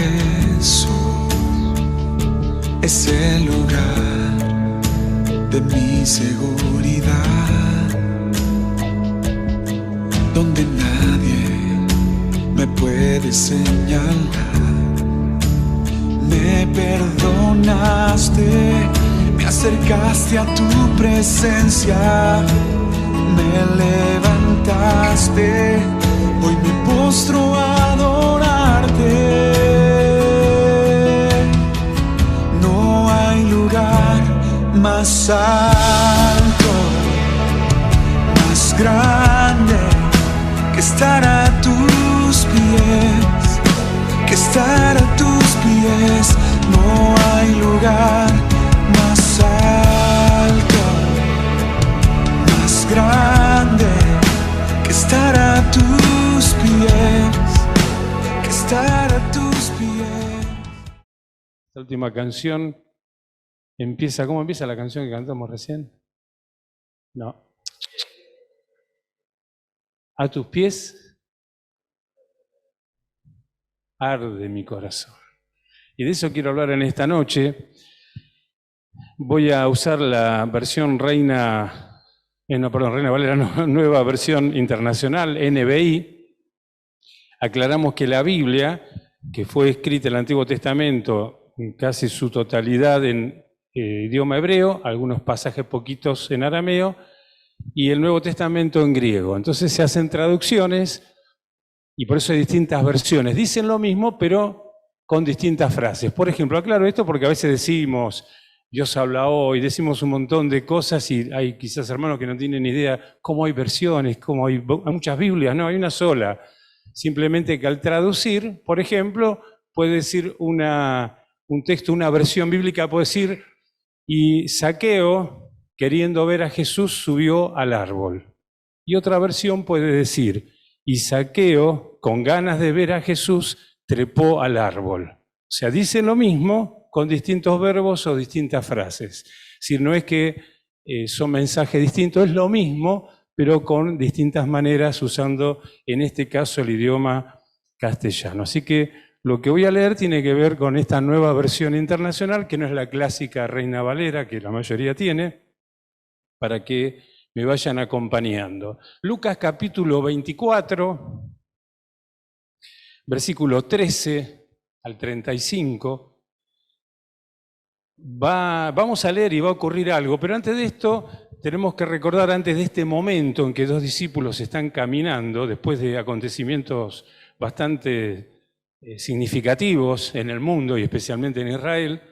Jesús es el lugar de mi seguridad, donde nadie me puede señalar. Me perdonaste, me acercaste a tu presencia, me levantaste, hoy me postro a adorarte. No hay lugar más alto, más grande que estar a tus pies, que estar a tus pies. No hay lugar más alto, más grande que estar a tus pies, que estar a tus pies. La última canción empieza, ¿cómo empieza la canción que cantamos recién? No. A tus pies arde mi corazón. Y de eso quiero hablar en esta noche. Voy a usar la versión Reina Valera, nueva versión internacional, NBI. Aclaramos que la Biblia, que fue escrita en el Antiguo Testamento en casi su totalidad en idioma hebreo, algunos pasajes poquitos en arameo, y el Nuevo Testamento en griego. Entonces se hacen traducciones y por eso hay distintas versiones. Dicen lo mismo, pero con distintas frases. Por ejemplo, aclaro esto porque a veces decimos, Dios habla hoy, decimos un montón de cosas y hay quizás hermanos que no tienen ni idea cómo hay versiones, cómo hay muchas Biblias. No, hay una sola. Simplemente que al traducir, por ejemplo, puede decir un texto, una versión bíblica puede decir, y Zaqueo, queriendo ver a Jesús, subió al árbol. Y otra versión puede decir, y Zaqueo, con ganas de ver a Jesús, trepó al árbol. O sea, dice lo mismo con distintos verbos o distintas frases. Es decir, no es que son mensajes distintos, es lo mismo, pero con distintas maneras, usando en este caso el idioma castellano. Así que lo que voy a leer tiene que ver con esta nueva versión internacional, que no es la clásica Reina Valera, que la mayoría tiene, para que me vayan acompañando. Lucas capítulo 24, versículo 13 al 35. Vamos a leer y va a ocurrir algo, pero antes de esto tenemos que recordar, antes de este momento en que dos discípulos están caminando, después de acontecimientos bastante significativos en el mundo y especialmente en Israel,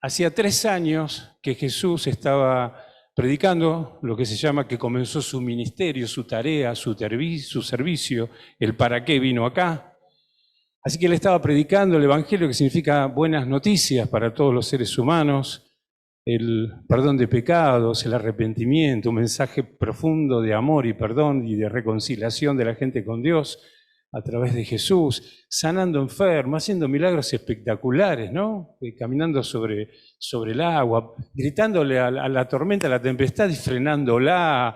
hacía 3 años que Jesús estaba predicando lo que se llama, que comenzó su ministerio, su tarea, su servicio, el para qué vino acá. Así que él estaba predicando el Evangelio, que significa buenas noticias para todos los seres humanos, el perdón de pecados, el arrepentimiento, un mensaje profundo de amor y perdón y de reconciliación de la gente con Dios a través de Jesús, sanando enfermos, haciendo milagros espectaculares, ¿no? Caminando sobre el agua, gritándole a la tormenta, a la tempestad y frenándola,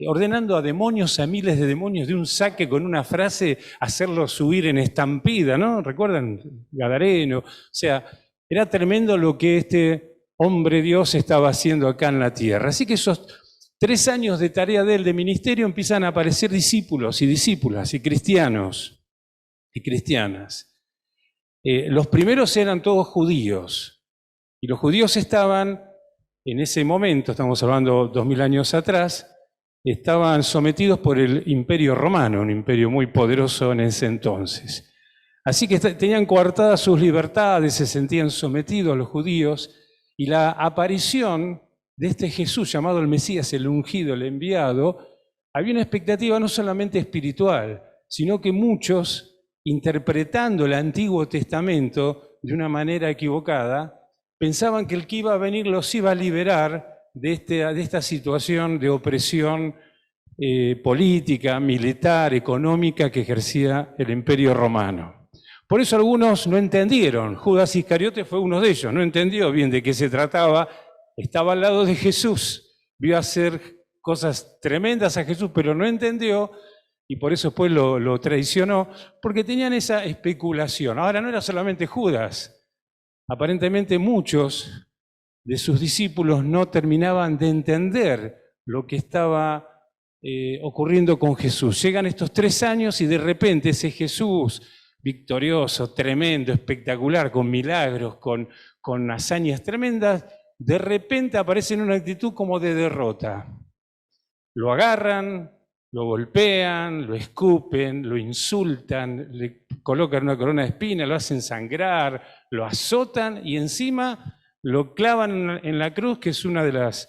ordenando a demonios, a miles de demonios de un saque con una frase, hacerlos huir en estampida, ¿no? ¿Recuerdan? Gadareno. O sea, era tremendo lo que este hombre Dios estaba haciendo acá en la tierra. Así que esos 3 años de tarea de él, de ministerio, empiezan a aparecer discípulos y discípulas y cristianos y cristianas. Los primeros eran todos judíos, y los judíos estaban, en ese momento, estamos hablando 2000 años atrás, estaban sometidos por el Imperio Romano, un imperio muy poderoso en ese entonces. Así que tenían coartadas sus libertades, se sentían sometidos los judíos, y la aparición de este Jesús llamado el Mesías, el ungido, el enviado, había una expectativa no solamente espiritual, sino que muchos, interpretando el Antiguo Testamento de una manera equivocada, pensaban que el que iba a venir los iba a liberar de esta situación de opresión política, militar, económica que ejercía el Imperio Romano. Por eso algunos no entendieron. Judas Iscariote fue uno de ellos, no entendió bien de qué se trataba. Estaba al lado de Jesús, vio hacer cosas tremendas a Jesús, pero no entendió y por eso después lo traicionó, porque tenían esa especulación. Ahora no era solamente Judas, aparentemente muchos de sus discípulos no terminaban de entender lo que estaba ocurriendo con Jesús. Llegan estos 3 años y de repente ese Jesús victorioso, tremendo, espectacular, con milagros, con hazañas tremendas, de repente aparece en una actitud como de derrota. Lo agarran, lo golpean, lo escupen, lo insultan, le colocan una corona de espinas, lo hacen sangrar, lo azotan y encima lo clavan en la cruz, que es una de las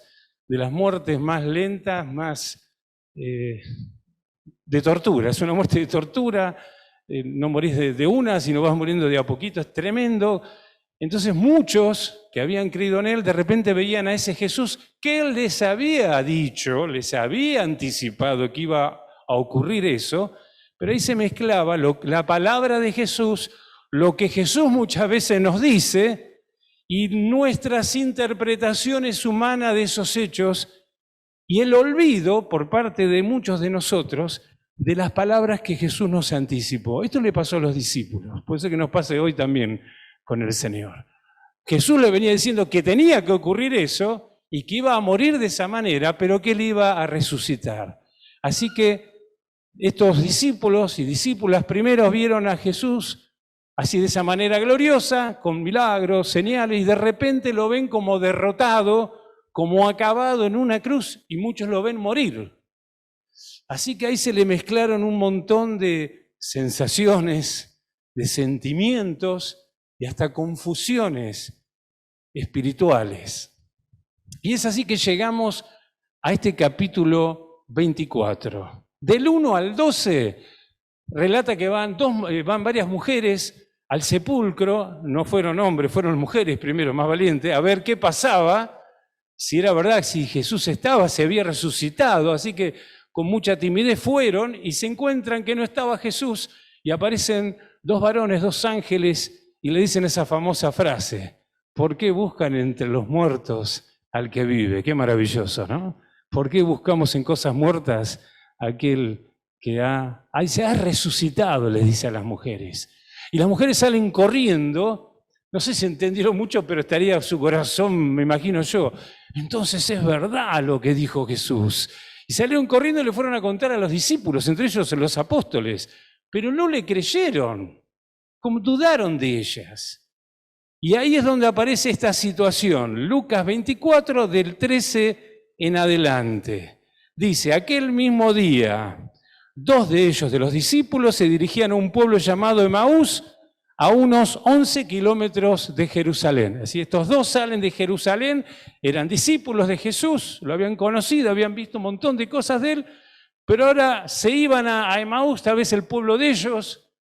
muertes más lentas, más de tortura. Es una muerte de tortura, no morís de una, sino vas muriendo de a poquito, es tremendo. Entonces muchos que habían creído en él, de repente veían a ese Jesús que él les había dicho, les había anticipado que iba a ocurrir eso, pero ahí se mezclaba la palabra de Jesús, lo que Jesús muchas veces nos dice, y nuestras interpretaciones humanas de esos hechos, y el olvido por parte de muchos de nosotros de las palabras que Jesús nos anticipó. Esto le pasó a los discípulos, puede ser que nos pase hoy también con el Señor. Jesús le venía diciendo que tenía que ocurrir eso y que iba a morir de esa manera, pero que él iba a resucitar. Así que estos discípulos y discípulas primeros vieron a Jesús así de esa manera gloriosa, con milagros, señales, y de repente lo ven como derrotado, como acabado en una cruz, y muchos lo ven morir. Así que ahí se le mezclaron un montón de sensaciones, de sentimientos, y hasta confusiones espirituales. Y es así que llegamos a este capítulo 24. Del 1 al 12 relata que van varias mujeres al sepulcro, no fueron hombres, fueron mujeres primero, más valientes, a ver qué pasaba, si era verdad, si Jesús estaba, se había resucitado. Así que con mucha timidez fueron y se encuentran que no estaba Jesús y aparecen 2 varones, 2 ángeles, y le dicen esa famosa frase: ¿por qué buscan entre los muertos al que vive? Qué maravilloso, ¿no? ¿Por qué buscamos en cosas muertas a aquel que se ha resucitado? Les dice a las mujeres. Y las mujeres salen corriendo, no sé si entendieron mucho, pero estaría su corazón, me imagino yo. Entonces es verdad lo que dijo Jesús. Y salieron corriendo y le fueron a contar a los discípulos, entre ellos los apóstoles, pero no le creyeron. Como dudaron de ellas. Y ahí es donde aparece esta situación. Lucas 24, del 13 en adelante. Dice: aquel mismo día, 2 de ellos, de los discípulos, se dirigían a un pueblo llamado Emaús, a unos 11 kilómetros de Jerusalén. Así, estos 2 salen de Jerusalén, eran discípulos de Jesús, lo habían conocido, habían visto un montón de cosas de él, pero ahora se iban a Emaús, tal vez el pueblo de ellos,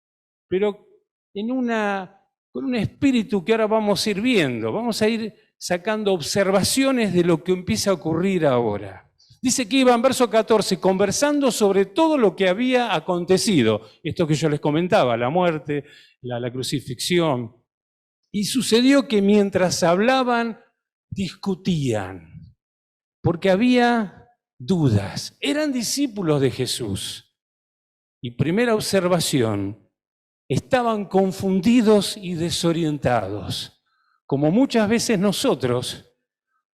pero con un espíritu que ahora vamos a ir viendo, vamos a ir sacando observaciones de lo que empieza a ocurrir ahora. Dice que iban, verso 14, conversando sobre todo lo que había acontecido, esto que yo les comentaba, la muerte, la crucifixión. Y sucedió que mientras hablaban, discutían, porque había dudas. Eran discípulos de Jesús. Y primera observación: estaban confundidos y desorientados, como muchas veces nosotros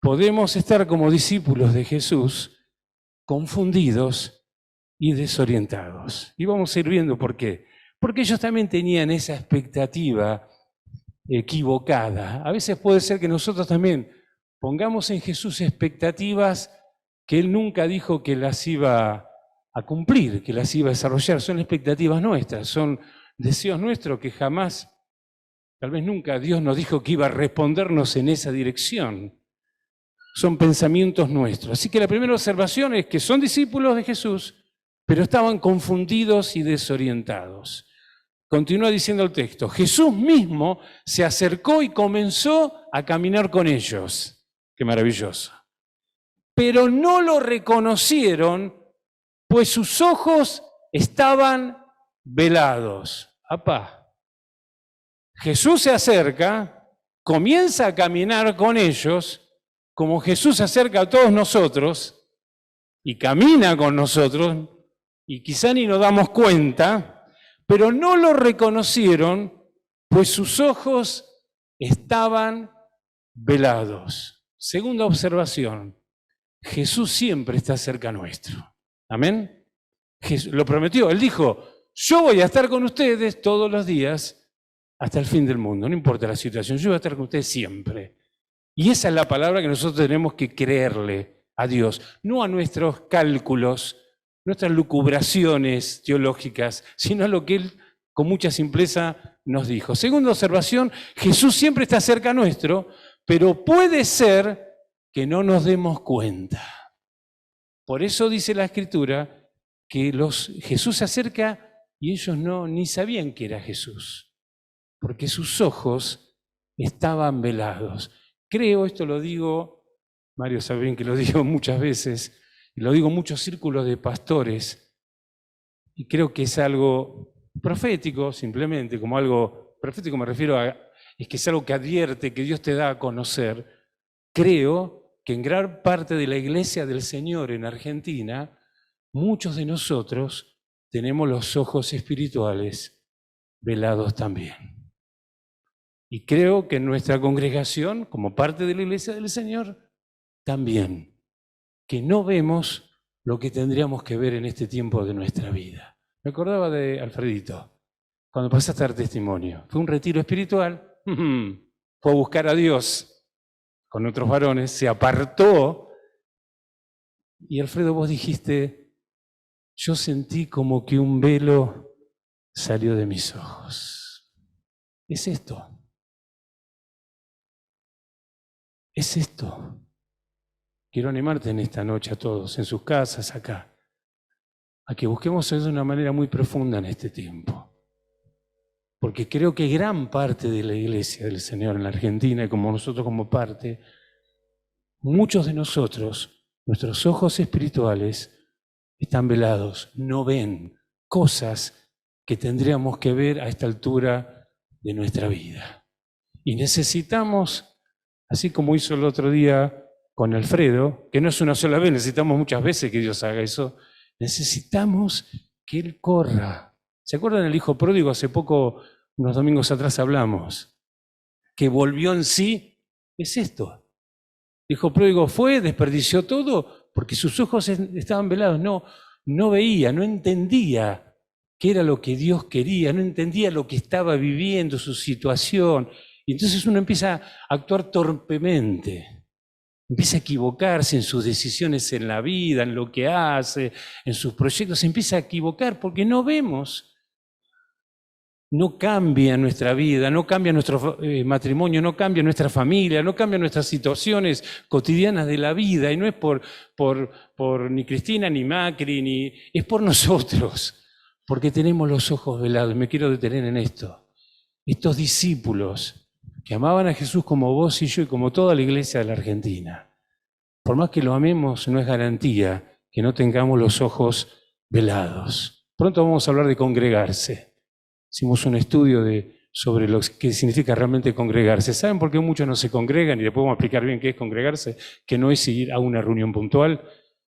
podemos estar como discípulos de Jesús, confundidos y desorientados. Y vamos a ir viendo por qué. Porque ellos también tenían esa expectativa equivocada. A veces puede ser que nosotros también pongamos en Jesús expectativas que Él nunca dijo que las iba a cumplir, que las iba a desarrollar. Son expectativas nuestras, son deseos nuestros que jamás, tal vez nunca, Dios nos dijo que iba a respondernos en esa dirección. Son pensamientos nuestros. Así que la primera observación es que son discípulos de Jesús, pero estaban confundidos y desorientados. Continúa diciendo el texto: Jesús mismo se acercó y comenzó a caminar con ellos. Qué maravilloso. Pero no lo reconocieron, pues sus ojos estaban velados. ¡Apá! Jesús se acerca, comienza a caminar con ellos, como Jesús se acerca a todos nosotros y camina con nosotros, y quizá ni nos damos cuenta, pero no lo reconocieron, pues sus ojos estaban velados. Segunda observación, Jesús siempre está cerca nuestro. ¿Amén? Jesús lo prometió, Él dijo, yo voy a estar con ustedes todos los días hasta el fin del mundo, no importa la situación, yo voy a estar con ustedes siempre. Y esa es la palabra que nosotros tenemos que creerle a Dios, no a nuestros cálculos, nuestras lucubraciones teológicas, sino a lo que Él con mucha simpleza nos dijo. Segunda observación, Jesús siempre está cerca nuestro, pero puede ser que no nos demos cuenta. Por eso dice la Escritura que Jesús se acerca y ellos ni sabían que era Jesús, porque sus ojos estaban velados. Creo, esto lo digo, Mario sabe bien que lo digo muchas veces, y lo digo en muchos círculos de pastores, y creo que es algo profético, simplemente, como algo profético me refiero es que es algo que advierte, que Dios te da a conocer. Creo que en gran parte de la iglesia del Señor en Argentina, muchos de nosotros tenemos los ojos espirituales velados también. Y creo que en nuestra congregación, como parte de la iglesia del Señor, también, que no vemos lo que tendríamos que ver en este tiempo de nuestra vida. Me acordaba de Alfredito, cuando pasaste a dar testimonio. Fue un retiro espiritual, fue a buscar a Dios con otros varones, se apartó, y Alfredo, vos dijiste, yo sentí como que un velo salió de mis ojos. Es esto. Es esto. Quiero animarte en esta noche a todos, en sus casas, acá, a que busquemos eso de una manera muy profunda en este tiempo. Porque creo que gran parte de la iglesia del Señor en la Argentina, y como nosotros como parte, muchos de nosotros, nuestros ojos espirituales están velados, no ven cosas que tendríamos que ver a esta altura de nuestra vida. Y necesitamos, así como hizo el otro día con Alfredo, que no es una sola vez, necesitamos muchas veces que Dios haga eso, necesitamos que Él corra. ¿Se acuerdan del hijo pródigo? Hace poco, unos domingos atrás hablamos, que volvió en sí. Es esto. El hijo pródigo fue, desperdició todo, porque sus ojos estaban velados, no veía, no entendía qué era lo que Dios quería, no entendía lo que estaba viviendo, su situación. Y entonces uno empieza a actuar torpemente. Empieza a equivocarse en sus decisiones en la vida, en lo que hace, en sus proyectos. Se empieza a equivocar porque no vemos. No cambia nuestra vida, no cambia nuestro matrimonio, no cambia nuestra familia, no cambia nuestras situaciones cotidianas de la vida. Y no es por ni Cristina, ni Macri, es por nosotros. Porque tenemos los ojos velados. Me quiero detener en esto. Estos discípulos que amaban a Jesús como vos y yo y como toda la iglesia de la Argentina. Por más que lo amemos, no es garantía que no tengamos los ojos velados. Pronto vamos a hablar de congregarse. Hicimos un estudio sobre lo que significa realmente congregarse. ¿Saben por qué muchos no se congregan? Y después vamos a explicar bien qué es congregarse, que no es ir a una reunión puntual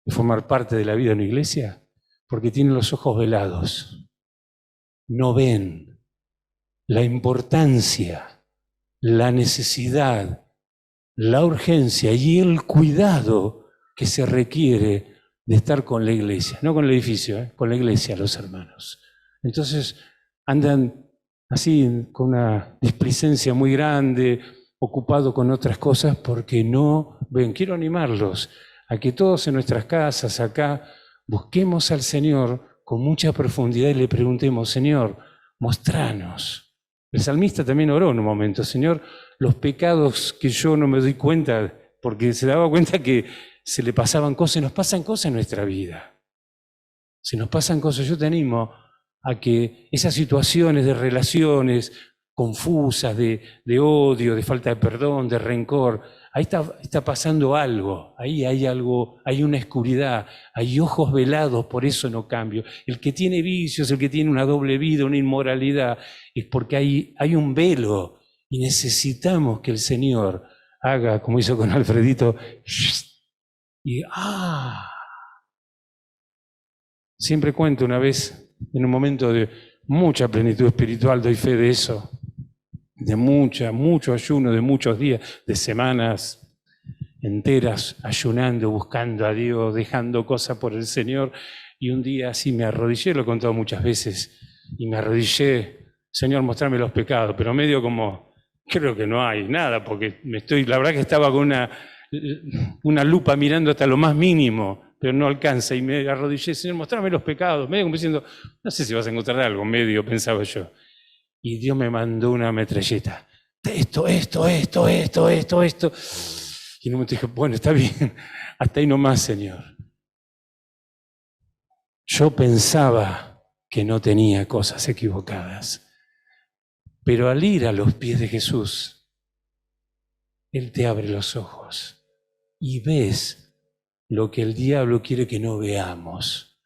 y formar parte de la vida de una iglesia, porque tienen los ojos velados. No ven la importancia, la necesidad, la urgencia y el cuidado que se requiere de estar con la iglesia, no con el edificio, con la iglesia, los hermanos. Entonces andan así con una displicencia muy grande, ocupados con otras cosas porque no ven. Quiero animarlos a que todos en nuestras casas acá busquemos al Señor con mucha profundidad y le preguntemos, Señor, mostranos. El salmista también oró en un momento, Señor, los pecados que yo no me doy cuenta, porque se daba cuenta que se le pasaban cosas, nos pasan cosas en nuestra vida. Si nos pasan cosas, yo te animo a que esas situaciones de relaciones confusas, de odio, de falta de perdón, de rencor, ahí está pasando algo, ahí hay algo, hay una oscuridad, hay ojos velados, por eso no cambio. El que tiene vicios, el que tiene una doble vida, una inmoralidad, es porque hay un velo y necesitamos que el Señor haga, como hizo con Alfredito, y Siempre cuento una vez, en un momento de mucha plenitud espiritual, doy fe de eso, de mucho ayuno, de muchos días, de semanas enteras ayunando, buscando a Dios, dejando cosas por el Señor. Y un día así me arrodillé, lo he contado muchas veces, y me arrodillé, Señor, mostrame los pecados, pero medio como, creo que no hay nada, porque la verdad que estaba con una lupa mirando hasta lo más mínimo, pero no alcanza, y me arrodillé, Señor, mostrame los pecados, medio como diciendo, no sé si vas a encontrar algo, medio pensaba yo. Y Dios me mandó una metralleta, esto. Y en un momento dije, bueno, está bien, hasta ahí nomás, Señor. Yo pensaba que no tenía cosas equivocadas, pero al ir a los pies de Jesús, Él te abre los ojos y ves lo que el diablo quiere que no veamos.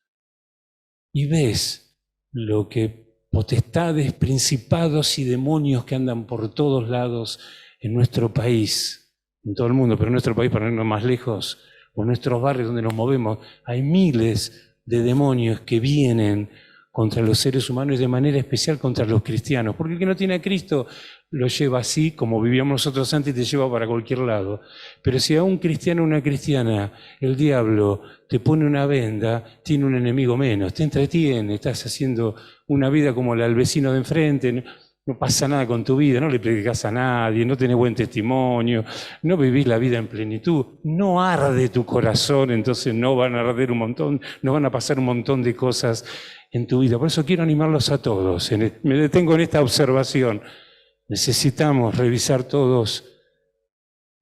Y ves lo que potestades, principados y demonios que andan por todos lados en nuestro país, en todo el mundo, pero en nuestro país, para no irnos más lejos, o en nuestros barrios donde nos movemos, hay miles de demonios que vienen contra los seres humanos y de manera especial contra los cristianos, porque el que no tiene a Cristo lo lleva así, como vivíamos nosotros antes, y te lleva para cualquier lado. Pero si a un cristiano o una cristiana el diablo te pone una venda, tiene un enemigo menos, te entretiene, estás haciendo una vida como la del vecino de enfrente, no pasa nada con tu vida, no le predicas a nadie, no tenés buen testimonio, no vivís la vida en plenitud, no arde tu corazón, entonces no van a arder un montón, no van a pasar un montón de cosas en tu vida. Por eso quiero animarlos a todos. Me detengo en esta observación. Necesitamos revisar todos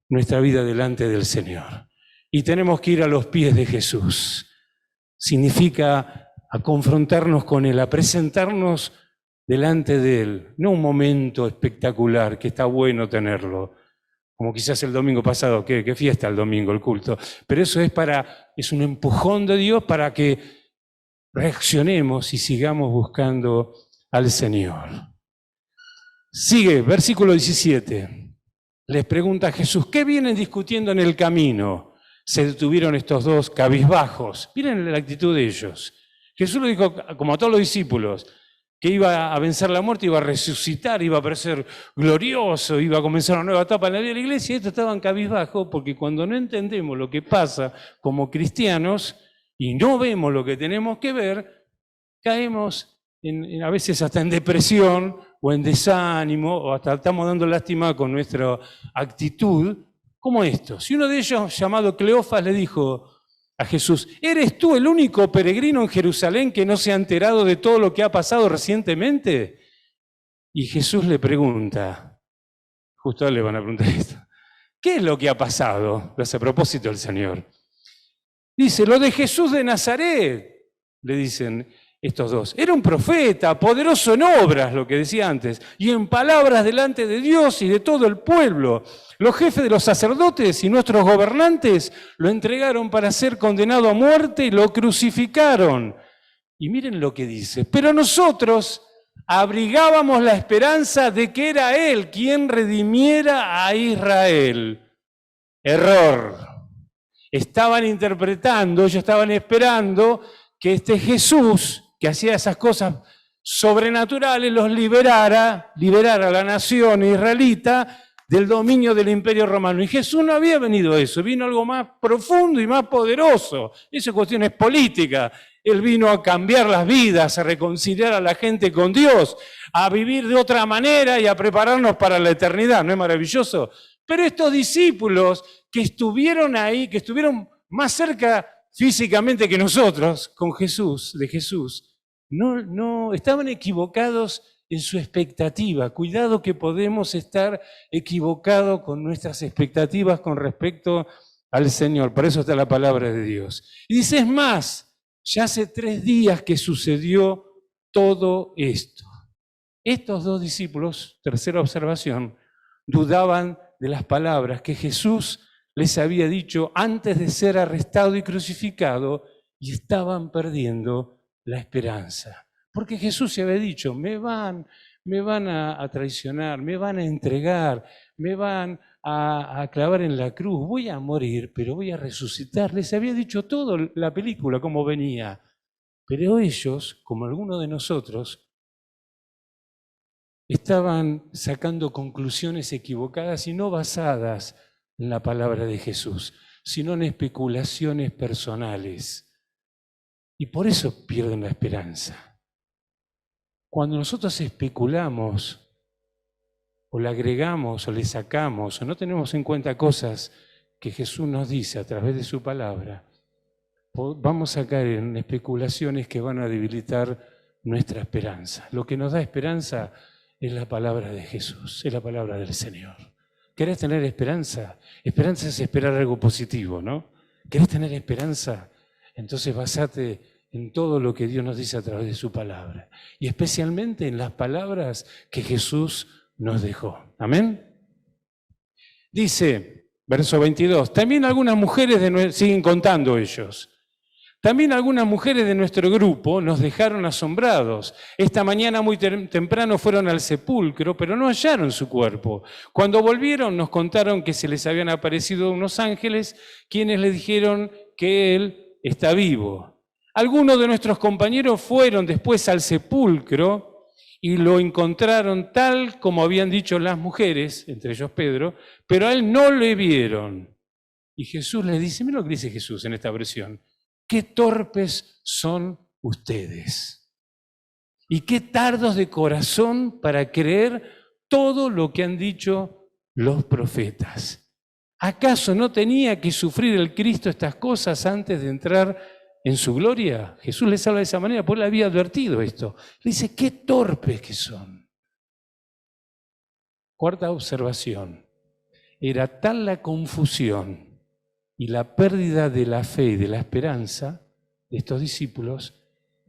nuestra vida delante del Señor. Y tenemos que ir a los pies de Jesús. Significa a confrontarnos con Él, a presentarnos delante de Él. No un momento espectacular, que está bueno tenerlo, como quizás el domingo pasado, que fiesta el domingo, el culto. Pero eso es un empujón de Dios para que reaccionemos y sigamos buscando al Señor. Sigue, versículo 17. Les pregunta a Jesús, ¿qué vienen discutiendo en el camino? Se detuvieron estos dos cabizbajos. Miren la actitud de ellos. Jesús le dijo, como a todos los discípulos, que iba a vencer la muerte, iba a resucitar, iba a parecer glorioso, iba a comenzar una nueva etapa en la vida de la iglesia, y estos estaban cabizbajos porque cuando no entendemos lo que pasa como cristianos y no vemos lo que tenemos que ver, caemos a veces hasta en depresión o en desánimo, o hasta estamos dando lástima con nuestra actitud, como esto. Si uno de ellos, llamado Cleofas, le dijo a Jesús, ¿eres tú el único peregrino en Jerusalén que no se ha enterado de todo lo que ha pasado recientemente? Y Jesús le pregunta, justo a él le van a preguntar esto, ¿qué es lo que ha pasado? Lo hace a propósito el Señor. Dice, lo de Jesús de Nazaret, le dicen estos dos. Era un profeta, poderoso en obras, lo que decía antes, y en palabras delante de Dios y de todo el pueblo. Los jefes de los sacerdotes y nuestros gobernantes lo entregaron para ser condenado a muerte y lo crucificaron. Y miren lo que dice, pero nosotros abrigábamos la esperanza de que era Él quien redimiera a Israel. Error. Estaban interpretando, ellos estaban esperando que este Jesús, que hacía esas cosas sobrenaturales, los liberara a la nación israelita del dominio del Imperio Romano. Y Jesús no había venido a eso, vino algo más profundo y más poderoso. Eso es cuestiones políticas. Él vino a cambiar las vidas, a reconciliar a la gente con Dios, a vivir de otra manera y a prepararnos para la eternidad. ¿No es maravilloso? Pero estos discípulos que estuvieron ahí, que estuvieron más cerca físicamente que nosotros, con Jesús, de Jesús, no estaban equivocados en su expectativa. Cuidado que podemos estar equivocados con nuestras expectativas con respecto al Señor. Por eso está la palabra de Dios. Y dice, es más, ya hace 3 días que sucedió todo esto. Estos dos discípulos, tercera observación, dudaban de las palabras que Jesús les había dicho antes de ser arrestado y crucificado, y estaban perdiendo la esperanza. Porque Jesús se había dicho, me van a traicionar, me van a entregar, me van a clavar en la cruz, voy a morir, pero voy a resucitar. Les había dicho todo la película, cómo venía. Pero ellos, como algunos de nosotros, estaban sacando conclusiones equivocadas y no basadas en la palabra de Jesús, sino en especulaciones personales. Y por eso pierden la esperanza. Cuando nosotros especulamos, o le agregamos, o le sacamos, o no tenemos en cuenta cosas que Jesús nos dice a través de su palabra, vamos a caer en especulaciones que van a debilitar nuestra esperanza. Lo que nos da esperanza es la palabra de Jesús, es la palabra del Señor. ¿Querés tener esperanza? Esperanza es esperar algo positivo, ¿no? ¿Querés tener esperanza? Entonces basate en todo lo que Dios nos dice a través de su palabra. Y especialmente en las palabras que Jesús nos dejó. ¿Amén? Dice, verso 22, también algunas mujeres siguen contando ellos. También algunas mujeres de nuestro grupo nos dejaron asombrados. Esta mañana muy temprano fueron al sepulcro, pero no hallaron su cuerpo. Cuando volvieron nos contaron que se les habían aparecido unos ángeles, quienes les dijeron que él está vivo. Algunos de nuestros compañeros fueron después al sepulcro y lo encontraron tal como habían dicho las mujeres, entre ellos Pedro, pero a él no le vieron. Y Jesús les dice, mira lo que dice Jesús en esta versión, qué torpes son ustedes y qué tardos de corazón para creer todo lo que han dicho los profetas. ¿Acaso no tenía que sufrir el Cristo estas cosas antes de entrar en su gloria? Jesús les habla de esa manera, porque él había advertido esto. Le dice, qué torpes que son. Cuarta observación, era tal la confusión y la pérdida de la fe y de la esperanza de estos discípulos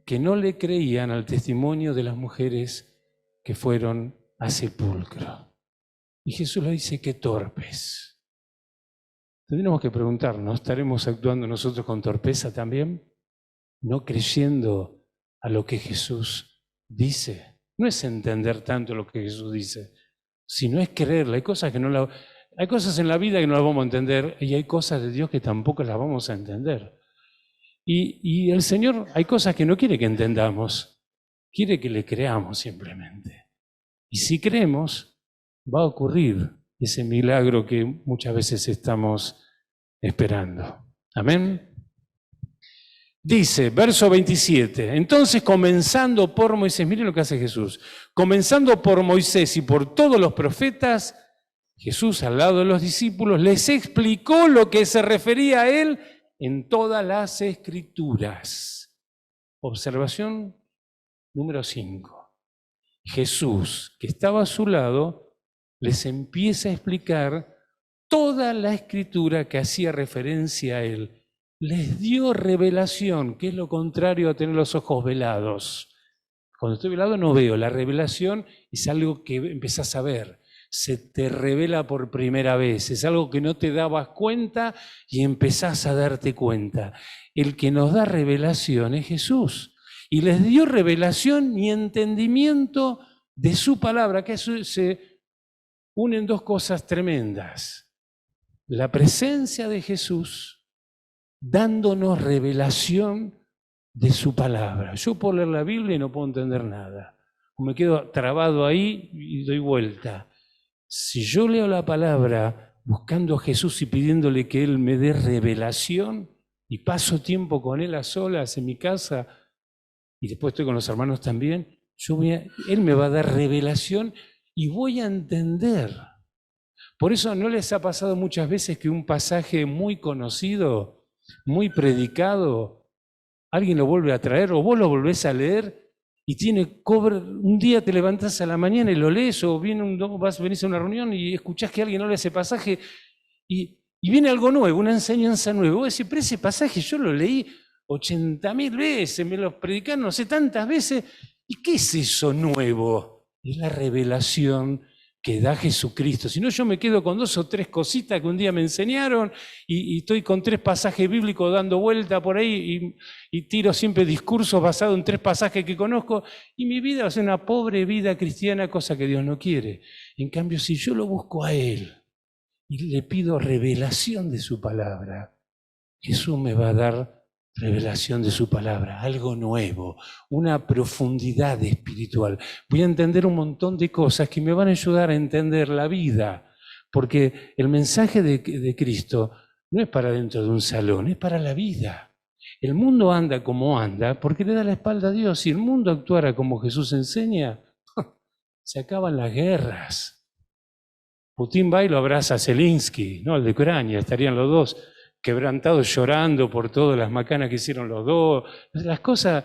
que no le creían al testimonio de las mujeres que fueron al sepulcro. Y Jesús le dice, qué torpes. Tendríamos que preguntarnos, ¿estaremos actuando nosotros con torpeza también? No creyendo a lo que Jesús dice. No es entender tanto lo que Jesús dice, sino es creerle. Hay cosas en la vida que no las vamos a entender y hay cosas de Dios que tampoco las vamos a entender. Y el Señor, hay cosas que no quiere que entendamos, quiere que le creamos simplemente. Y si creemos, va a ocurrir ese milagro que muchas veces estamos esperando. Amén. Dice, verso 27, entonces comenzando por Moisés, miren lo que hace Jesús, comenzando por Moisés y por todos los profetas, Jesús al lado de los discípulos les explicó lo que se refería a él en todas las Escrituras. Observación número 5. Jesús, que estaba a su lado, les empieza a explicar toda la Escritura que hacía referencia a él. Les dio revelación, que es lo contrario a tener los ojos velados. Cuando estoy velado no veo, la revelación es algo que empezás a ver. Se te revela por primera vez, es algo que no te dabas cuenta y empezás a darte cuenta. El que nos da revelación es Jesús. Y les dio revelación y entendimiento de su palabra, que se unen dos cosas tremendas. La presencia de Jesús dándonos revelación de su palabra. Yo puedo leer la Biblia y no puedo entender nada. O me quedo trabado ahí y doy vuelta. Si yo leo la palabra buscando a Jesús y pidiéndole que Él me dé revelación y paso tiempo con Él a solas en mi casa y después estoy con los hermanos también, Él me va a dar revelación y voy a entender. Por eso no les ha pasado muchas veces que un pasaje muy conocido, muy predicado, alguien lo vuelve a traer o vos lo volvés a leer y un día te levantás a la mañana y lo lees o venís a una reunión y escuchás que alguien habla de ese pasaje y viene algo nuevo, una enseñanza nueva. Vos decís, pero ese pasaje yo lo leí 80.000 veces, me lo predicaron no sé tantas veces. ¿Y qué es eso nuevo? Es la revelación que da Jesucristo. Si no, yo me quedo con 2 o 3 cositas que un día me enseñaron y estoy con 3 pasajes bíblicos dando vuelta por ahí y tiro siempre discursos basados en 3 pasajes que conozco y mi vida va a ser una pobre vida cristiana, cosa que Dios no quiere. En cambio, si yo lo busco a Él y le pido revelación de su palabra, Jesús me va a dar revelación de su palabra, algo nuevo, una profundidad espiritual. Voy a entender un montón de cosas que me van a ayudar a entender la vida, porque el mensaje de Cristo no es para dentro de un salón, es para la vida. El mundo anda como anda porque le da la espalda a Dios. Si el mundo actuara como Jesús enseña, se acaban las guerras. Putin va y lo abraza a Zelensky, ¿no? El de Ucrania, estarían los dos quebrantados llorando por todas las macanas que hicieron los dos. Las cosas,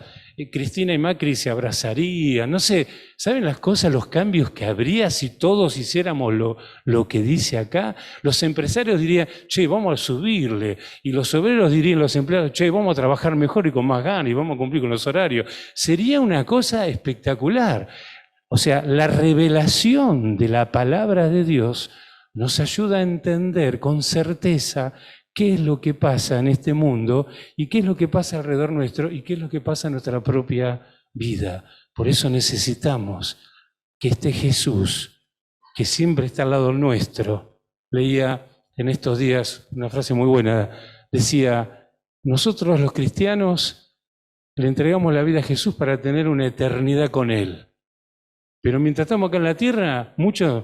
Cristina y Macri se abrazarían, no sé, ¿saben las cosas, los cambios que habría si todos hiciéramos lo que dice acá? Los empresarios dirían, che, vamos a subirle, y los obreros dirían, los empleados, che, vamos a trabajar mejor y con más ganas, y vamos a cumplir con los horarios. Sería una cosa espectacular. O sea, la revelación de la palabra de Dios nos ayuda a entender con certeza qué es lo que pasa en este mundo y qué es lo que pasa alrededor nuestro y qué es lo que pasa en nuestra propia vida. Por eso necesitamos que este Jesús, que siempre está al lado nuestro, leía en estos días una frase muy buena, decía, nosotros los cristianos le entregamos la vida a Jesús para tener una eternidad con Él. Pero mientras estamos acá en la tierra, muchos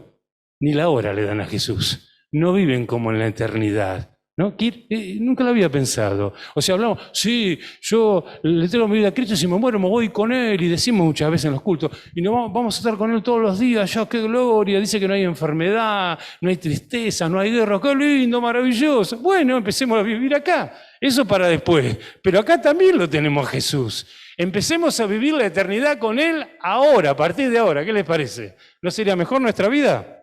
ni la hora le dan a Jesús. No viven como en la eternidad. ¿No? Nunca lo había pensado. O sea, hablamos, sí, yo le tengo mi vida a Cristo, si me muero me voy con Él, y decimos muchas veces en los cultos, y no vamos a estar con Él todos los días, ya qué gloria, dice que no hay enfermedad, no hay tristeza, no hay guerra, qué lindo, maravilloso. Bueno, empecemos a vivir acá, eso para después, pero acá también lo tenemos a Jesús. Empecemos a vivir la eternidad con Él ahora, a partir de ahora, ¿qué les parece? ¿No sería mejor nuestra vida?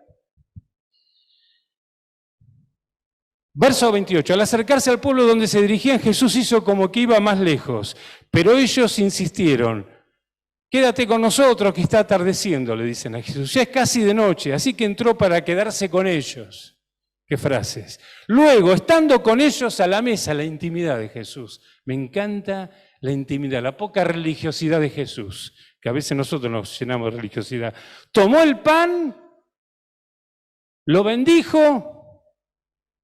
Verso 28. Al acercarse al pueblo donde se dirigían, Jesús hizo como que iba más lejos, pero ellos insistieron. Quédate con nosotros que está atardeciendo, le dicen a Jesús. Ya es casi de noche, así que entró para quedarse con ellos. ¿Qué frases? Luego, estando con ellos a la mesa, la intimidad de Jesús. Me encanta la intimidad, la poca religiosidad de Jesús, que a veces nosotros nos llenamos de religiosidad. Tomó el pan, lo bendijo,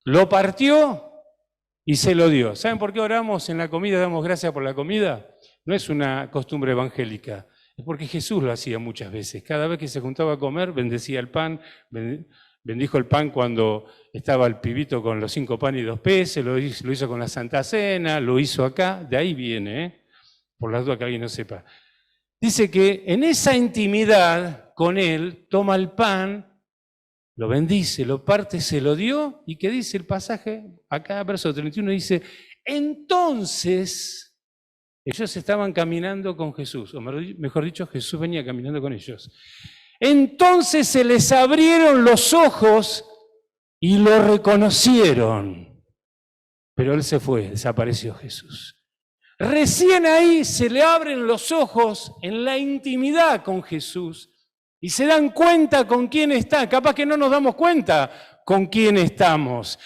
lo partió y se lo dio. ¿Saben por qué oramos en la comida, damos gracias por la comida? No es una costumbre evangélica, es porque Jesús lo hacía muchas veces. Cada vez que se juntaba a comer, bendecía el pan, bendijo el pan cuando estaba el pibito con los 5 panes y 2 peces, lo hizo con la Santa Cena, lo hizo acá, de ahí viene, por las dudas que alguien no sepa. Dice que en esa intimidad con Él, toma el pan, lo bendice, lo parte, se lo dio, y ¿qué dice el pasaje? Acá, verso 31, dice, entonces ellos estaban caminando con Jesús, o mejor dicho, Jesús venía caminando con ellos. Entonces se les abrieron los ojos y lo reconocieron. Pero Él se fue, desapareció Jesús. Recién ahí se le abren los ojos en la intimidad con Jesús, y se dan cuenta con quién está. Capaz que no nos damos cuenta con quién estamos.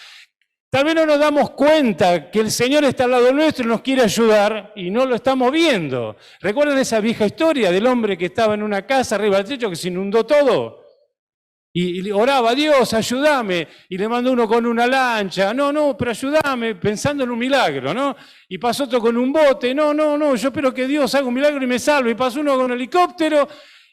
Tal vez no nos damos cuenta que el Señor está al lado nuestro y nos quiere ayudar y no lo estamos viendo. ¿Recuerdan esa vieja historia del hombre que estaba en una casa arriba del techo que se inundó todo? Y oraba, Dios, ayúdame. Y le mandó uno con una lancha. No, pero ayúdame, pensando en un milagro, ¿no? Y pasó otro con un bote. No, yo espero que Dios haga un milagro y me salve. Y pasó uno con un helicóptero.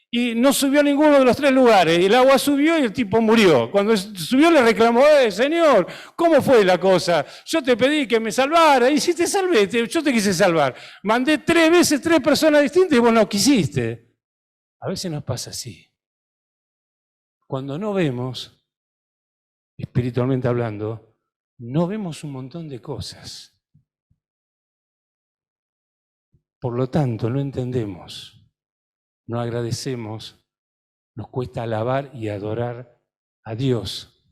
Y no subió a ninguno de los 3 lugares. El agua subió y el tipo murió. Cuando subió le reclamó, Señor, ¿cómo fue la cosa? Yo te pedí que me salvara. Y si te salvé, yo te quise salvar. Mandé 3 veces 3 personas distintas y vos no quisiste. A veces nos pasa así. Cuando no vemos, espiritualmente hablando, no vemos un montón de cosas. Por lo tanto, no entendemos. No agradecemos, nos cuesta alabar y adorar a Dios.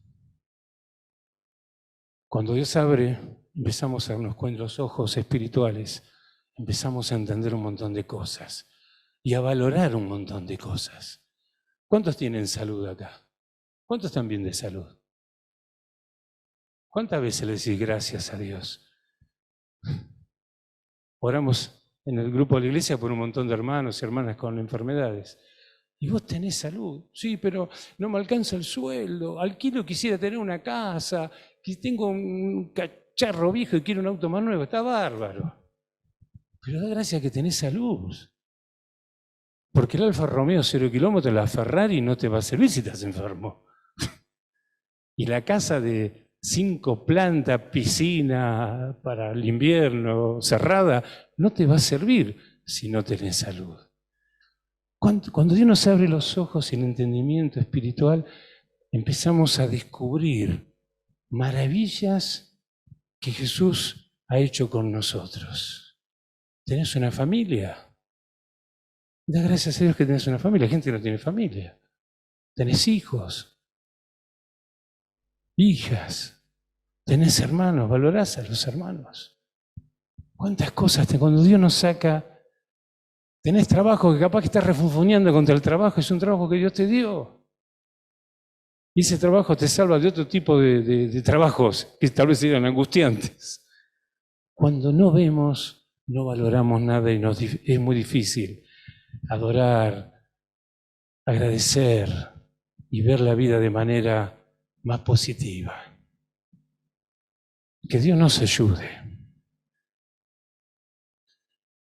Cuando Dios abre, empezamos a darnos cuenta los ojos espirituales, empezamos a entender un montón de cosas y a valorar un montón de cosas. ¿Cuántos tienen salud acá? ¿Cuántos están bien de salud? ¿Cuántas veces le decís gracias a Dios? Oramos en el grupo de la iglesia por un montón de hermanos y hermanas con enfermedades. Y vos tenés salud. Sí, pero no me alcanza el sueldo. Alquilo, quisiera tener una casa. Que tengo un cacharro viejo y quiero un auto más nuevo. Está bárbaro. pero da gracias que tenés salud. Porque el Alfa Romeo 0 kilómetros, la Ferrari no te va a servir si estás enfermo. Y la casa de 5 plantas, piscina para el invierno, cerrada, no te va a servir si no tenés salud. Cuando Dios nos abre los ojos y el entendimiento espiritual, empezamos a descubrir maravillas que Jesús ha hecho con nosotros. ¿Tenés una familia? Da gracias a Dios que tenés una familia. Hay gente que no tiene familia. Tenés hijos, hijas, tenés hermanos, valorás a los hermanos. ¿Cuántas cosas? Cuando Dios nos saca, tenés trabajo que capaz que estás refunfuñando contra el trabajo, es un trabajo que Dios te dio. Y ese trabajo te salva de otro tipo de trabajos que tal vez sean angustiantes. Cuando no vemos, no valoramos nada y es muy difícil adorar, agradecer y ver la vida de manera más positiva. Que Dios nos ayude.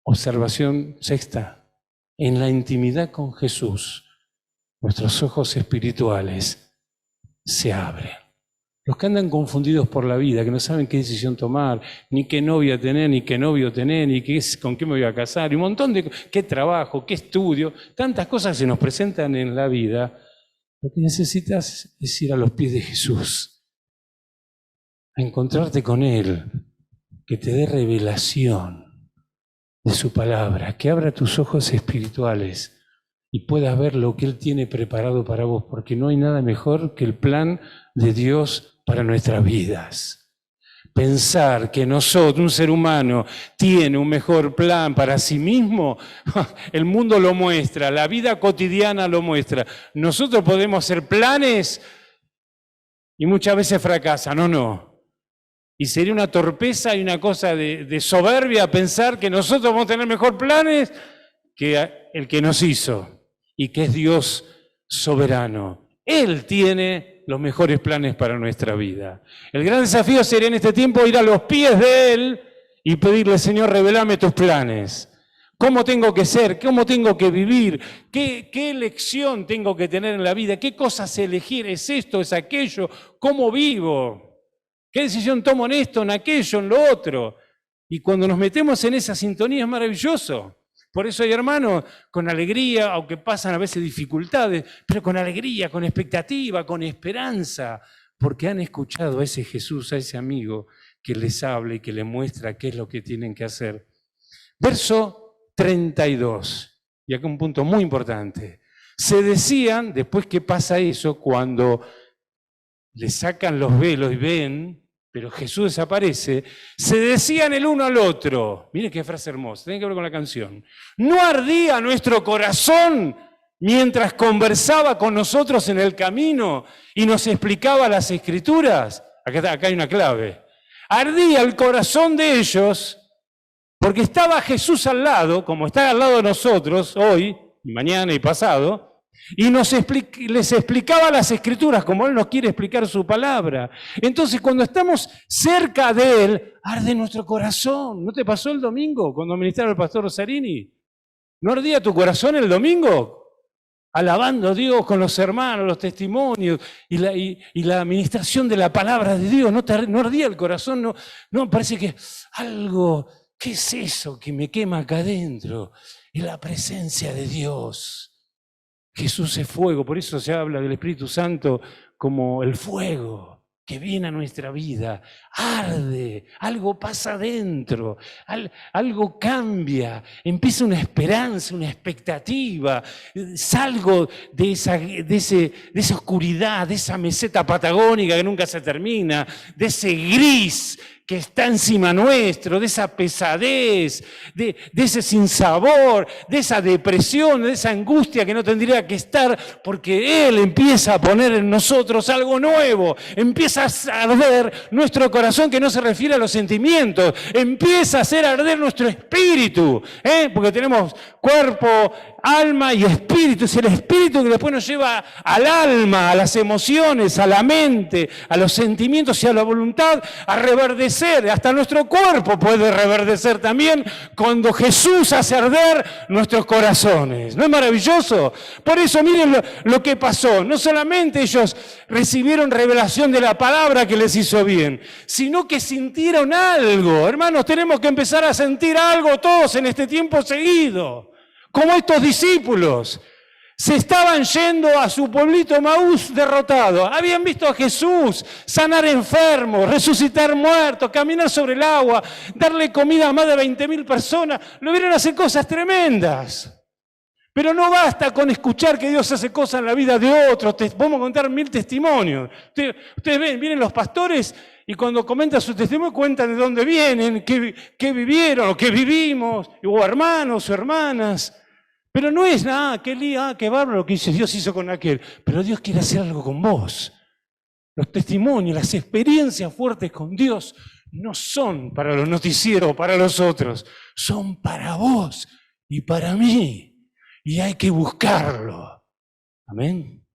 Observación sexta. En la intimidad con Jesús, nuestros ojos espirituales se abren. Los que andan confundidos por la vida, que no saben qué decisión tomar, ni qué novia tener, ni qué novio tener, ni con qué me voy a casar, y un montón de qué trabajo, qué estudio, tantas cosas se nos presentan en la vida. Lo que necesitas es ir a los pies de Jesús, a encontrarte con Él, que te dé revelación de su palabra, que abra tus ojos espirituales y puedas ver lo que Él tiene preparado para vos, porque no hay nada mejor que el plan de Dios para nuestras vidas. Pensar que nosotros, un ser humano, tiene un mejor plan para sí mismo, el mundo lo muestra, la vida cotidiana lo muestra. Nosotros podemos hacer planes y muchas veces fracasan, ¿o no? Y sería una torpeza y una cosa de soberbia pensar que nosotros vamos a tener mejor planes que el que nos hizo y que es Dios soberano. Él tiene los mejores planes para nuestra vida. El gran desafío sería en este tiempo ir a los pies de Él y pedirle, Señor, revelame tus planes. ¿Cómo tengo que ser? ¿Cómo tengo que vivir? ¿Qué elección tengo que tener en la vida? ¿Qué cosas elegir? ¿Es esto? ¿Es aquello? ¿Cómo vivo? ¿Qué decisión tomo en esto, en aquello, en lo otro? Y cuando nos metemos en esa sintonía es maravilloso. Por eso hay hermanos con alegría, aunque pasan a veces dificultades, pero con alegría, con expectativa, con esperanza, porque han escuchado a ese Jesús, a ese amigo que les habla y que les muestra qué es lo que tienen que hacer. Verso 32, y acá un punto muy importante. Se decían, después que pasa eso, cuando le sacan los velos y ven, pero Jesús desaparece, se decían el uno al otro. Miren qué frase hermosa, tiene que ver con la canción. ¿No ardía nuestro corazón mientras conversaba con nosotros en el camino y nos explicaba las Escrituras? Acá hay una clave. Ardía el corazón de ellos porque estaba Jesús al lado, como está al lado de nosotros hoy, mañana y pasado, y les explicaba las Escrituras como Él nos quiere explicar su palabra. Entonces, cuando estamos cerca de Él, arde nuestro corazón. ¿No te pasó el domingo cuando ministraba el pastor Rosarini? ¿No ardía tu corazón el domingo? Alabando a Dios con los hermanos, los testimonios y la administración de la palabra de Dios. ¿No ardía el corazón? No, parece que algo, ¿qué es eso que me quema acá adentro? Es la presencia de Dios. Jesús es fuego, por eso se habla del Espíritu Santo como el fuego que viene a nuestra vida. Arde, algo pasa adentro, algo cambia, empieza una esperanza, una expectativa. Salgo de esa oscuridad, de esa meseta patagónica que nunca se termina, de ese gris que está encima nuestro, de esa pesadez, de ese sinsabor, de esa depresión, de esa angustia que no tendría que estar, porque Él empieza a poner en nosotros algo nuevo, empieza a arder nuestro corazón, que no se refiere a los sentimientos, empieza a hacer arder nuestro espíritu, porque tenemos cuerpo, alma y espíritu. Es el espíritu que después nos lleva al alma, a las emociones, a la mente, a los sentimientos y a la voluntad, a reverdecer. Hasta nuestro cuerpo puede reverdecer también cuando Jesús hace arder nuestros corazones. ¿No es maravilloso? Por eso miren lo que pasó. No solamente ellos recibieron revelación de la palabra que les hizo bien, sino que sintieron algo. Hermanos, tenemos que empezar a sentir algo todos en este tiempo seguido. Como estos discípulos, se estaban yendo a su pueblito Emaús derrotados. Habían visto a Jesús sanar enfermos, resucitar muertos, caminar sobre el agua, darle comida a más de 20.000 personas. Lo vieron hacer cosas tremendas. Pero no basta con escuchar que Dios hace cosas en la vida de otros. Vamos a contar 1000 testimonios. Ustedes ven, vienen los pastores y cuando comentan su testimonio cuentan de dónde vienen, qué vivieron o qué vivimos, o hermanos o hermanas. Pero no es nada, qué bárbaro lo que Dios hizo con aquel. Pero Dios quiere hacer algo con vos. Los testimonios, las experiencias fuertes con Dios no son para los noticieros o para los otros. Son para vos y para mí. Y hay que buscarlo. Amén.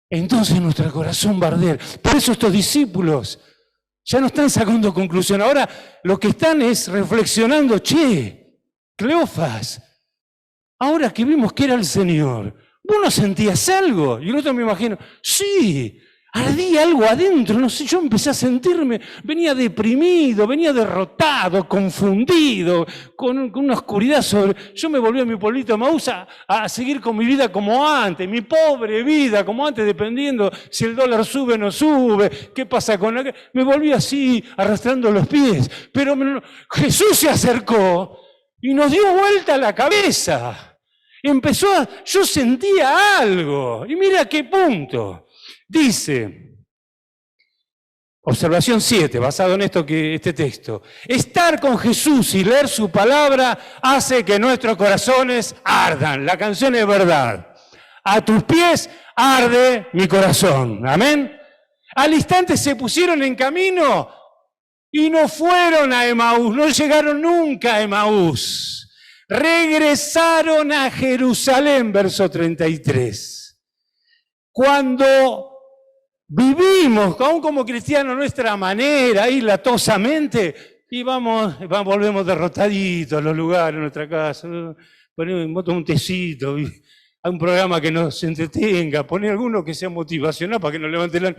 Entonces nuestro corazón va a arder. Por eso estos discípulos ya no están sacando conclusión. Ahora lo que están es reflexionando, Cleofas, ahora que vimos que era el Señor, ¿vos no sentías algo? Y el otro me imagino, sí, ardía algo adentro, no sé, yo empecé a sentirme, venía deprimido, venía derrotado, confundido, con una oscuridad sobre... Yo me volví a mi pueblito Emaús a seguir con mi vida como antes, mi pobre vida como antes, dependiendo si el dólar sube o no sube, qué pasa con la... Me volví así, arrastrando los pies, pero Jesús se acercó y nos dio vuelta la cabeza. Yo sentía algo, y mira a qué punto. Dice, observación 7, basado en este texto, estar con Jesús y leer su palabra hace que nuestros corazones ardan. La canción es verdad. A tus pies arde mi corazón. Amén. Al instante se pusieron en camino y no fueron a Emaús, no llegaron nunca a Emaús. Regresaron a Jerusalén, verso 33. Cuando vivimos, aún como cristianos, nuestra manera, ahí latosamente, y volvemos derrotaditos a los lugares, a nuestra casa, ponemos un tecito, a un programa que nos entretenga, poner alguno que sea motivacional para que nos levante la...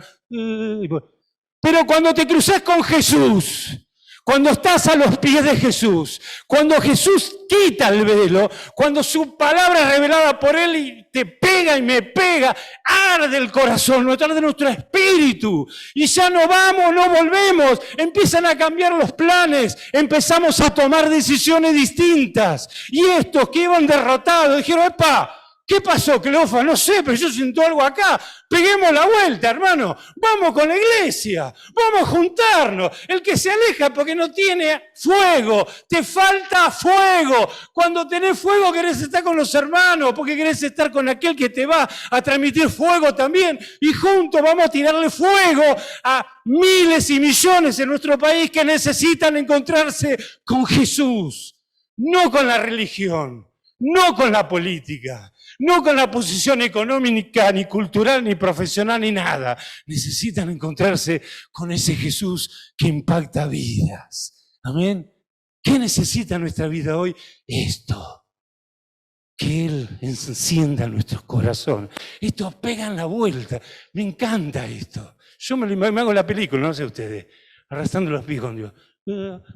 Pero cuando te cruzás con Jesús, cuando estás a los pies de Jesús, cuando Jesús quita el velo, cuando su palabra es revelada por Él y te pega y me pega, arde el corazón, arde nuestro espíritu. Y ya no vamos, no volvemos. Empiezan a cambiar los planes, empezamos a tomar decisiones distintas. Y estos que iban derrotados dijeron, ¡epa! ¿Qué pasó, Cleofas? No sé, pero yo siento algo acá. Peguemos la vuelta, hermano. Vamos con la iglesia. Vamos a juntarnos. El que se aleja porque no tiene fuego. Te falta fuego. Cuando tenés fuego querés estar con los hermanos, porque querés estar con aquel que te va a transmitir fuego también. Y juntos vamos a tirarle fuego a miles y millones en nuestro país que necesitan encontrarse con Jesús. No con la religión. No con la política. No con la posición económica, ni cultural, ni profesional, ni nada. Necesitan encontrarse con ese Jesús que impacta vidas. Amén. ¿Qué necesita nuestra vida hoy? Esto. Que Él encienda nuestros corazones. Esto pega en la vuelta. Me encanta esto. Yo me hago la película, no sé ustedes, arrastrando los pies con Dios.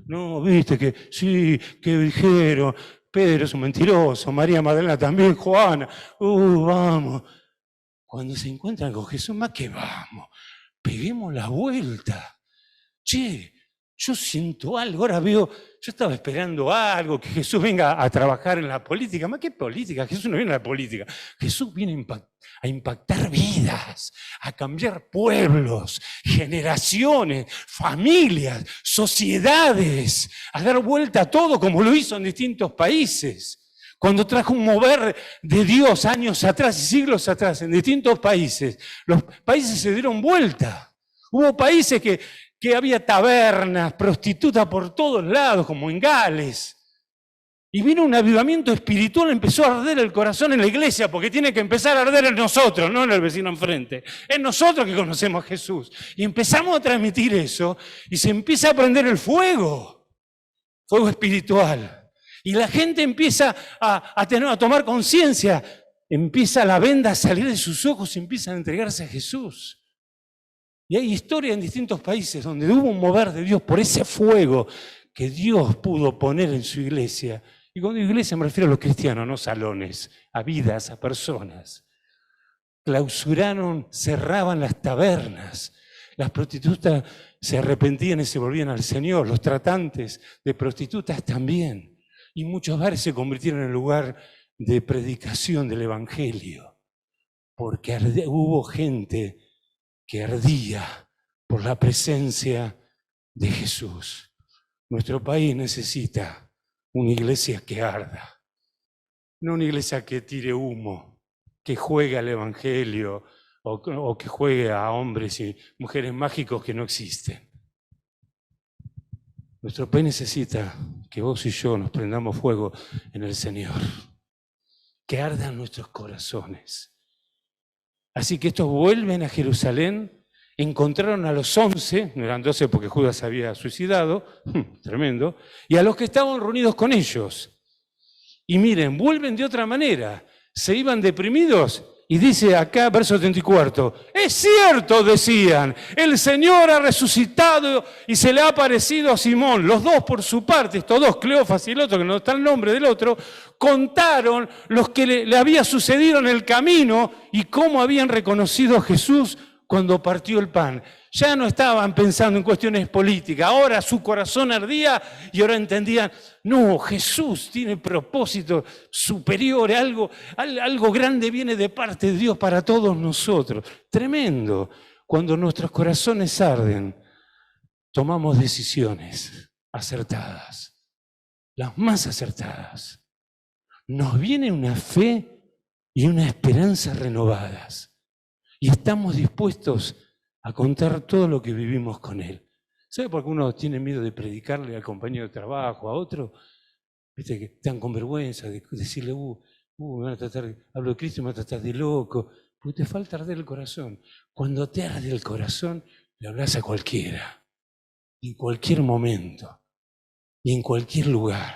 No, viste que sí, que dijeron... Pedro es un mentiroso, María Magdalena también, Juana, vamos. Cuando se encuentran con Jesús, más que vamos, peguemos la vuelta. Yo siento algo, ahora veo, yo estaba esperando algo, que Jesús venga a trabajar en la política. ¿Más qué política? Jesús no viene a la política. Jesús viene a impactar vidas, a cambiar pueblos, generaciones, familias, sociedades, a dar vuelta a todo como lo hizo en distintos países. Cuando trajo un mover de Dios años atrás y siglos atrás en distintos países, los países se dieron vuelta. Hubo países que había tabernas, prostitutas por todos lados, como en Gales. Y vino un avivamiento espiritual, empezó a arder el corazón en la iglesia, porque tiene que empezar a arder en nosotros, no en el vecino enfrente. Es nosotros que conocemos a Jesús. Y empezamos a transmitir eso, y se empieza a prender el fuego espiritual. Y la gente empieza a tomar conciencia, empieza la venda a salir de sus ojos y empiezan a entregarse a Jesús. Y hay historia en distintos países donde hubo un mover de Dios por ese fuego que Dios pudo poner en su iglesia. Y con iglesia me refiero a los cristianos, no salones, a vidas, a personas. Clausuraron, cerraban las tabernas. Las prostitutas se arrepentían y se volvían al Señor. Los tratantes de prostitutas también. Y muchos bares se convirtieron en lugar de predicación del Evangelio. Porque hubo gente que ardía por la presencia de Jesús. Nuestro país necesita una iglesia que arda, no una iglesia que tire humo, que juegue al Evangelio o que juegue a hombres y mujeres mágicos que no existen. Nuestro país necesita que vos y yo nos prendamos fuego en el Señor, que ardan nuestros corazones. Así que estos vuelven a Jerusalén. Encontraron a los 11, no eran 12 porque Judas se había suicidado, tremendo, y a los que estaban reunidos con ellos. Y miren, vuelven de otra manera, se iban deprimidos, y dice acá, verso 34, es cierto, decían, el Señor ha resucitado y se le ha aparecido a Simón. Los dos por su parte, estos dos, Cleofas y el otro, que no está el nombre del otro, contaron lo que le había sucedido en el camino y cómo habían reconocido a Jesús cuando partió el pan. Ya no estaban pensando en cuestiones políticas, ahora su corazón ardía y ahora entendían, no, Jesús tiene propósito superior, algo grande viene de parte de Dios para todos nosotros. Tremendo, cuando nuestros corazones arden, tomamos decisiones acertadas, las más acertadas. Nos viene una fe y una esperanza renovadas. Y estamos dispuestos a contar todo lo que vivimos con Él. ¿Sabe por qué uno tiene miedo de predicarle al compañero de trabajo, a otro? Viste, que están con vergüenza de decirle, me van a tratar, hablo de Cristo y me van a tratar de loco. Porque te falta arder el corazón. Cuando te arde el corazón, le hablas a cualquiera, en cualquier momento y en cualquier lugar.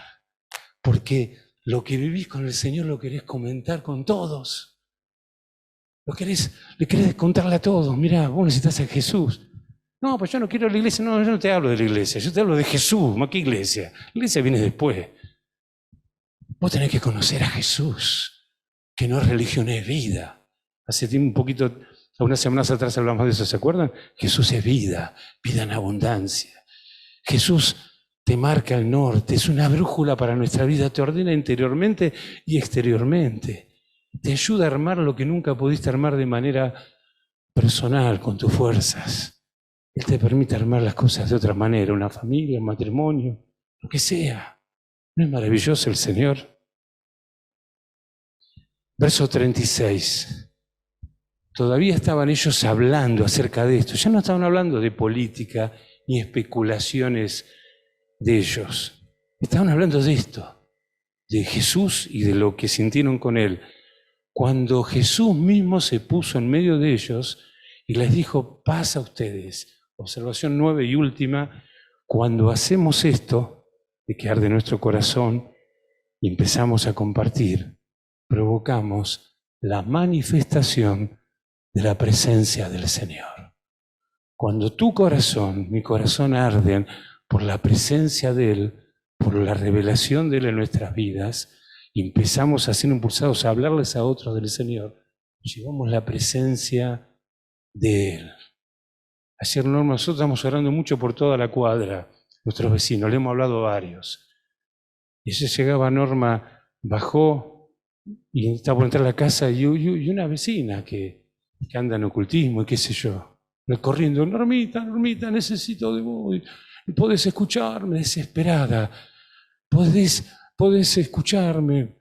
Porque lo que vivís con el Señor lo querés comentar con todos. Le querés contarle a todos, mirá, vos necesitas a Jesús. No, pues yo no quiero la iglesia, no, yo no te hablo de la iglesia, yo te hablo de Jesús, ¿qué iglesia? La iglesia viene después. Vos tenés que conocer a Jesús, que no es religión, es vida. Hace un poquito, unas semanas atrás hablamos de eso, ¿se acuerdan? Jesús es vida, vida en abundancia. Jesús te marca el norte, es una brújula para nuestra vida, te ordena interiormente y exteriormente. Te ayuda a armar lo que nunca pudiste armar de manera personal, con tus fuerzas. Él te permite armar las cosas de otra manera, una familia, un matrimonio, lo que sea. ¿No es maravilloso el Señor? Verso 36. Todavía estaban ellos hablando acerca de esto. Ya no estaban hablando de política ni especulaciones de ellos. Estaban hablando de esto, de Jesús y de lo que sintieron con Él. Cuando Jesús mismo se puso en medio de ellos y les dijo, paz a ustedes. Observación 9 y última, cuando hacemos esto, de que arde nuestro corazón y empezamos a compartir, provocamos la manifestación de la presencia del Señor. Cuando tu corazón, mi corazón arden por la presencia de Él, por la revelación de Él en nuestras vidas, y empezamos a ser impulsados a hablarles a otros del Señor, llevamos la presencia de Él. Ayer, Norma, nosotros estamos orando mucho por toda la cuadra, nuestros vecinos, le hemos hablado a varios. Y ayer llegaba Norma, bajó y estaba por entrar a la casa y una vecina que anda en ocultismo y qué sé yo, corriendo, Normita, necesito de vos, podés escucharme, desesperada, podés escucharme,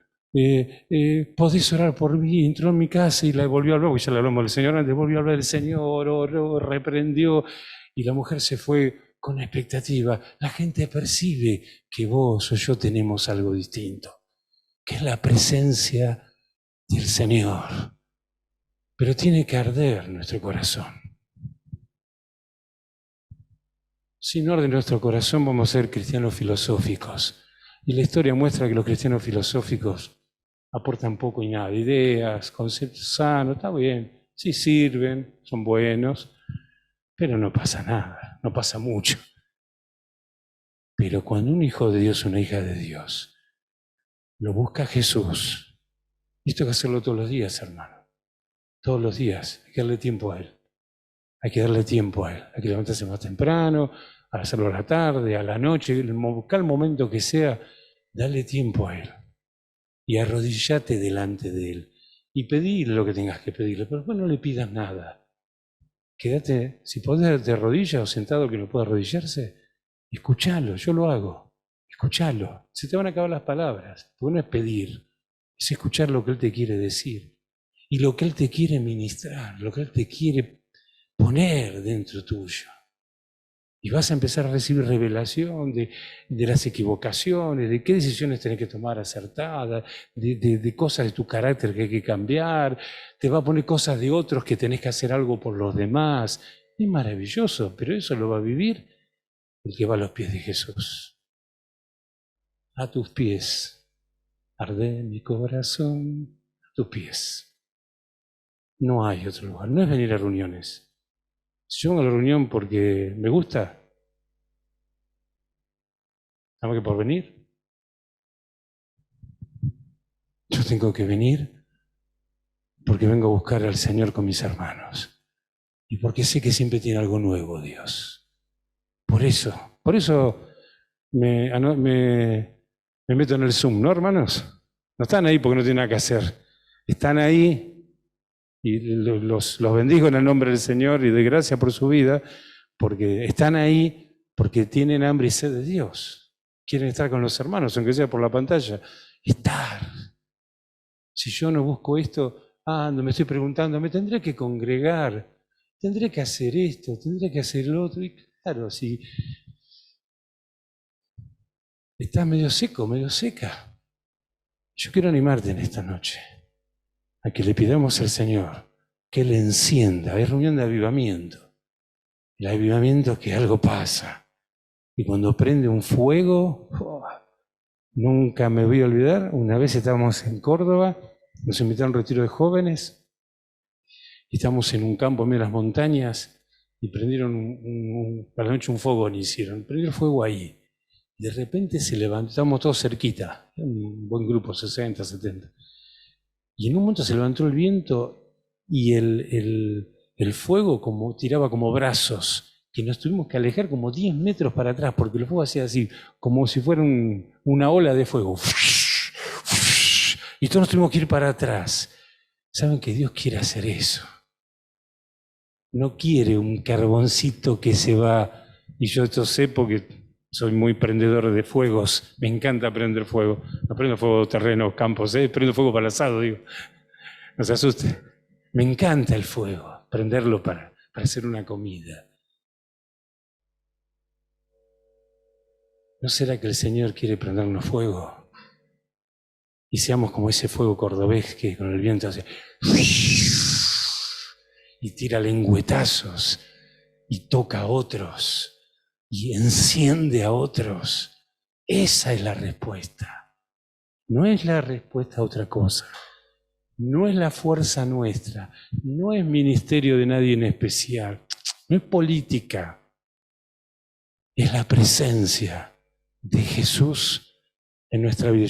podés orar por mí. Entró en mi casa y la volvió a hablar, porque ya le hablamos del Señor antes, volvió a hablar del Señor, oró, reprendió, y la mujer se fue con expectativa. La gente percibe que vos o yo tenemos algo distinto, que es la presencia del Señor. Pero tiene que arder nuestro corazón. Sin orden nuestro corazón vamos a ser cristianos filosóficos. Y la historia muestra que los cristianos filosóficos aportan poco y nada. Ideas, conceptos sanos, está bien, sí sirven, son buenos, pero no pasa nada, no pasa mucho. Pero cuando un hijo de Dios, una hija de Dios, lo busca Jesús, y esto hay que hacerlo todos los días, hermano. Todos los días, hay que darle tiempo a Él. Hay que darle tiempo a Él. Hay que levantarse más temprano, a hacerlo a la tarde, a la noche, buscar el momento que sea, darle tiempo a Él. Y arrodillate delante de Él. Y pedirle lo que tengas que pedirle, pero después no le pidas nada. Quédate, si podés de rodillas o sentado que no pueda arrodillarse, escuchalo, yo lo hago. Escuchalo. Se te van a acabar las palabras. Porque no es pedir, es escuchar lo que Él te quiere decir. Y lo que Él te quiere ministrar, lo que Él te quiere poner dentro tuyo. Y vas a empezar a recibir revelación de las equivocaciones, de qué decisiones tenés que tomar acertadas, de cosas de tu carácter que hay que cambiar. Te va a poner cosas de otros que tenés que hacer algo por los demás. Es maravilloso, pero eso lo va a vivir el que va a los pies de Jesús. A tus pies arde mi corazón, a tus pies. No hay otro lugar, no es venir a reuniones. Si yo vengo a la reunión porque me gusta, nada más que por venir, yo tengo que venir porque vengo a buscar al Señor con mis hermanos y porque sé que siempre tiene algo nuevo Dios. Por eso me meto en el Zoom, ¿no, hermanos? No están ahí porque no tienen nada que hacer, están ahí. Y los bendigo en el nombre del Señor y doy gracias por su vida, porque están ahí, porque tienen hambre y sed de Dios. Quieren estar con los hermanos, aunque sea por la pantalla. Estar. Si yo no busco esto, me estoy preguntando, me tendré que congregar, tendré que hacer esto, tendré que hacer lo otro. Y claro, si estás medio seco, medio seca, yo quiero animarte en esta noche a que le pidamos al Señor que Él encienda. Es reunión de avivamiento. El avivamiento es que algo pasa. Y cuando prende un fuego, nunca me voy a olvidar, una vez estábamos en Córdoba, nos invitaron a un retiro de jóvenes, y estábamos en un campo en medio de las montañas, y prendieron para la noche un fogón, prendieron fuego ahí. Y de repente se levantó, estábamos todos cerquita, un buen grupo, 60, 70. Y en un momento se levantó el viento y el fuego tiraba como brazos, que nos tuvimos que alejar como 10 metros para atrás, porque el fuego hacía así, como si fuera una ola de fuego. Y todos nos tuvimos que ir para atrás. ¿Saben que Dios quiere hacer eso? No quiere un carboncito que se va, y yo esto sé porque soy muy prendedor de fuegos, me encanta prender fuego. No prendo fuego de terrenos, campos, prendo fuego para el asado, digo. No se asuste. Me encanta el fuego, prenderlo para hacer una comida. ¿No será que el Señor quiere prendernos fuego? Y seamos como ese fuego cordobés que con el viento hace y tira lengüetazos y toca a otros y enciende a otros. Esa es la respuesta. No es la respuesta a otra cosa. No es la fuerza nuestra. No es ministerio de nadie en especial. No es política. Es la presencia de Jesús en nuestra vida.